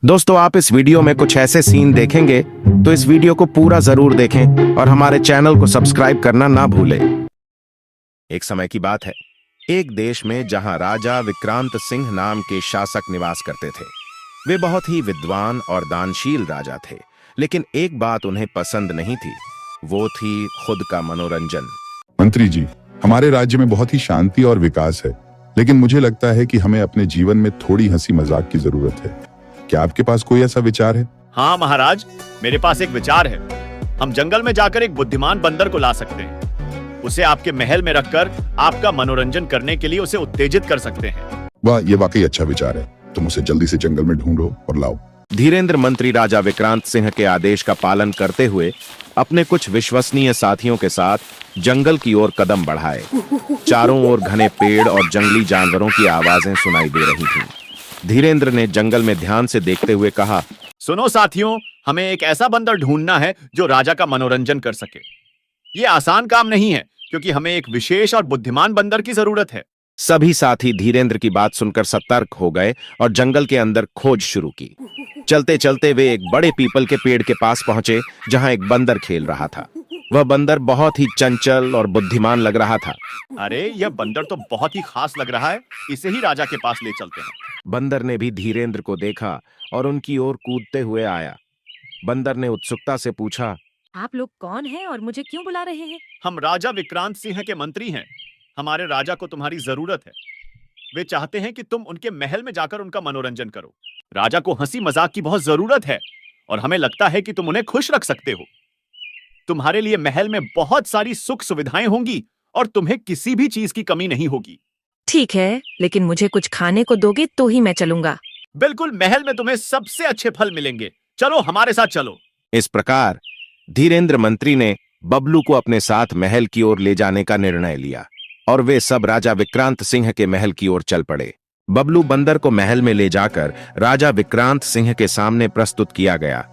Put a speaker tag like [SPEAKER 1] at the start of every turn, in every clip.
[SPEAKER 1] दोस्तों, आप इस वीडियो में कुछ ऐसे सीन देखेंगे तो इस वीडियो को पूरा जरूर देखें और हमारे चैनल को सब्सक्राइब करना ना भूलें। एक समय की बात है, एक देश में जहां राजा विक्रांत सिंह नाम के शासक निवास करते थे। वे बहुत ही विद्वान और दानशील राजा थे, लेकिन एक बात उन्हें पसंद नहीं थी, वो थी खुद का मनोरंजन।
[SPEAKER 2] मंत्री जी, हमारे राज्य में बहुत ही शांति और विकास है, लेकिन मुझे लगता है कि हमें अपने जीवन में थोड़ी हंसी मजाक की जरूरत है। क्या आपके पास कोई ऐसा विचार है?
[SPEAKER 3] हाँ महाराज, मेरे पास एक विचार है। हम जंगल में जाकर एक बुद्धिमान बंदर को ला सकते हैं। उसे आपके महल में रखकर आपका मनोरंजन करने के लिए उसे उत्तेजित कर सकते हैं।
[SPEAKER 2] वाह, ये वाकई अच्छा विचार है। तुम उसे जल्दी से जंगल में ढूंढो और लाओ।
[SPEAKER 1] धीरेन्द्र मंत्री राजा विक्रांत सिंह के आदेश का पालन करते हुए अपने कुछ विश्वसनीय साथियों के साथ जंगल की ओर कदम बढ़ाए। चारों ओर घने पेड़ और जंगली जानवरों की आवाजें सुनाई दे रही थीं। धीरेन्द्र ने जंगल में ध्यान से देखते हुए कहा,
[SPEAKER 3] सुनो साथियों, हमें एक ऐसा बंदर ढूंढना है जो राजा का मनोरंजन कर सके। ये आसान काम नहीं है, क्योंकि हमें एक विशेष और बुद्धिमान बंदर की जरूरत है।
[SPEAKER 1] सभी साथी धीरेन्द्र की बात सुनकर सतर्क हो गए और जंगल के अंदर खोज शुरू की। चलते चलते वे एक बड़े पीपल के पेड़ के पास पहुंचे, जहां एक बंदर खेल रहा था। वह बंदर बहुत ही चंचल और बुद्धिमान लग रहा था।
[SPEAKER 3] अरे, यह बंदर तो बहुत ही खास लग रहा है, इसे ही राजा के पास ले चलते हैं।
[SPEAKER 1] बंदर ने भी धीरेन्द्र को देखा और उनकी ओर कूदते हुए आया। बंदर ने उत्सुकता से पूछा,
[SPEAKER 4] आप लोग कौन हैं और मुझे क्यों बुला रहे हैं?
[SPEAKER 3] हम राजा विक्रांत सिंह के मंत्री हैं। हमारे राजा को तुम्हारी जरूरत है। वे चाहते हैं कि तुम उनके महल में जाकर उनका मनोरंजन करो। राजा को हंसी मजाक की बहुत जरूरत है और हमें लगता है कि तुम उन्हें खुश रख सकते हो। तुम्हारे लिए महल में बहुत सारी सुख सुविधाएं होंगी और तुम्हें किसी भी चीज की कमी नहीं होगी।
[SPEAKER 4] ठीक है, लेकिन मुझे कुछ खाने को दोगे तो ही मैं चलूंगा।
[SPEAKER 3] बिल्कुल, महल में तुम्हें सबसे अच्छे फल मिलेंगे। चलो, हमारे साथ चलो।
[SPEAKER 1] इस प्रकार धीरेन्द्र मंत्री ने बबलू को अपने साथ महल की ओर ले जाने का निर्णय लिया और वे सब राजा विक्रांत सिंह के महल की ओर चल पड़े। बबलू बंदर को महल में ले जाकर राजा विक्रांत सिंह के सामने प्रस्तुत किया गया।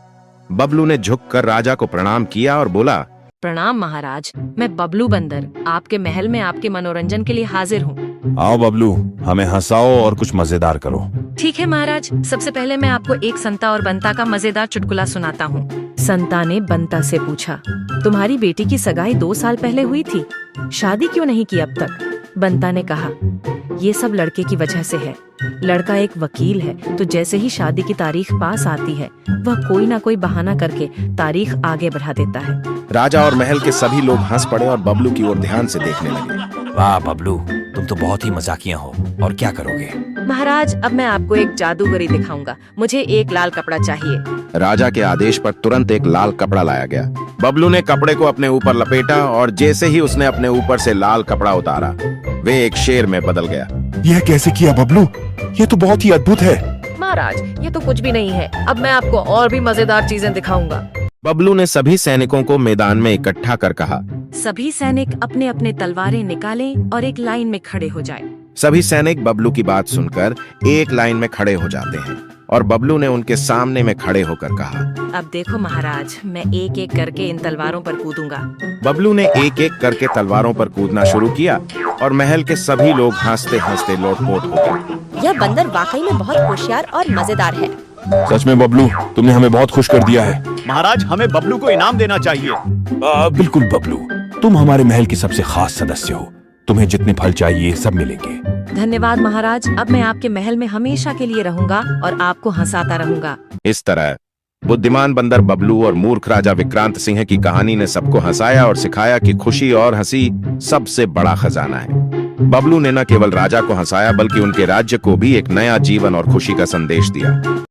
[SPEAKER 1] बबलू ने झुककर राजा को प्रणाम किया और बोला,
[SPEAKER 4] प्रणाम महाराज, मैं बबलू बंदर आपके महल में आपके मनोरंजन के लिए हाजिर हूँ।
[SPEAKER 5] आओ बबलू, हमें हंसाओ और कुछ मजेदार करो।
[SPEAKER 4] ठीक है महाराज, सबसे पहले मैं आपको एक संता और बंता का मजेदार चुटकुला सुनाता हूँ। संता ने बंता से पूछा, तुम्हारी बेटी की सगाई 2 साल पहले हुई थी, शादी क्यों नहीं की अब तक? बंता ने कहा, ये सब लड़के की वजह से है। लड़का एक वकील है, तो जैसे ही शादी की तारीख पास आती है, वह कोई ना कोई बहाना करके तारीख आगे बढ़ा देता है।
[SPEAKER 1] राजा और महल के सभी लोग हंस पड़े और बबलू की ओर ध्यान से देखने लगे।
[SPEAKER 5] वाह बबलू, तुम तो बहुत ही मजाकिया हो। और क्या करोगे?
[SPEAKER 4] महाराज, अब मैं आपको एक जादूगरी दिखाऊंगा। मुझे एक लाल कपड़ा चाहिए।
[SPEAKER 1] राजा के आदेश पर तुरंत एक लाल कपड़ा लाया गया। बबलू ने कपड़े को अपने ऊपर लपेटा और जैसे ही उसने अपने ऊपर से लाल कपड़ा उतारा, वे एक शेर में बदल गया।
[SPEAKER 5] यह कैसे किया बबलू? ये तो बहुत ही अद्भुत है।
[SPEAKER 4] महाराज, ये तो कुछ भी नहीं है। अब मैं आपको और भी मजेदार चीजें दिखाऊंगा।
[SPEAKER 1] बबलू ने सभी सैनिकों को मैदान में इकट्ठा कर कहा,
[SPEAKER 4] सभी सैनिक अपने अपने तलवारें निकालें और एक लाइन में खड़े हो जाएं।
[SPEAKER 1] सभी सैनिक बबलू की बात सुनकर एक लाइन में खड़े हो जाते हैं और बबलू ने उनके सामने में खड़े होकर कहा,
[SPEAKER 4] अब देखो महाराज, मैं एक एक करके इन तलवारों पर कूदूंगा।
[SPEAKER 1] बबलू ने एक एक करके तलवारों पर कूदना शुरू किया और महल के सभी लोग हंसते हंसते लोटपोट हो गए।
[SPEAKER 6] यह बंदर वाकई में बहुत होशियार और मजेदार है।
[SPEAKER 5] सच में बबलू, तुमने हमें बहुत खुश कर दिया है।
[SPEAKER 3] महाराज, हमें बबलू को इनाम देना चाहिए।
[SPEAKER 5] बिल्कुल बबलू, तुम हमारे महल के सबसे खास सदस्य हो। तुम्हें जितने फल चाहिए सब मिलेंगे।
[SPEAKER 4] धन्यवाद महाराज, अब मैं आपके महल में हमेशा के लिए रहूंगा और आपको हंसाता रहूंगा।
[SPEAKER 1] इस तरह बुद्धिमान बंदर बबलू और मूर्ख राजा विक्रांत सिंह की कहानी ने सबको हंसाया और सिखाया कि खुशी और हंसी सबसे बड़ा खजाना है। बबलू ने न केवल राजा को हंसाया, बल्कि उनके राज्य को भी एक नया जीवन और खुशी का संदेश दिया।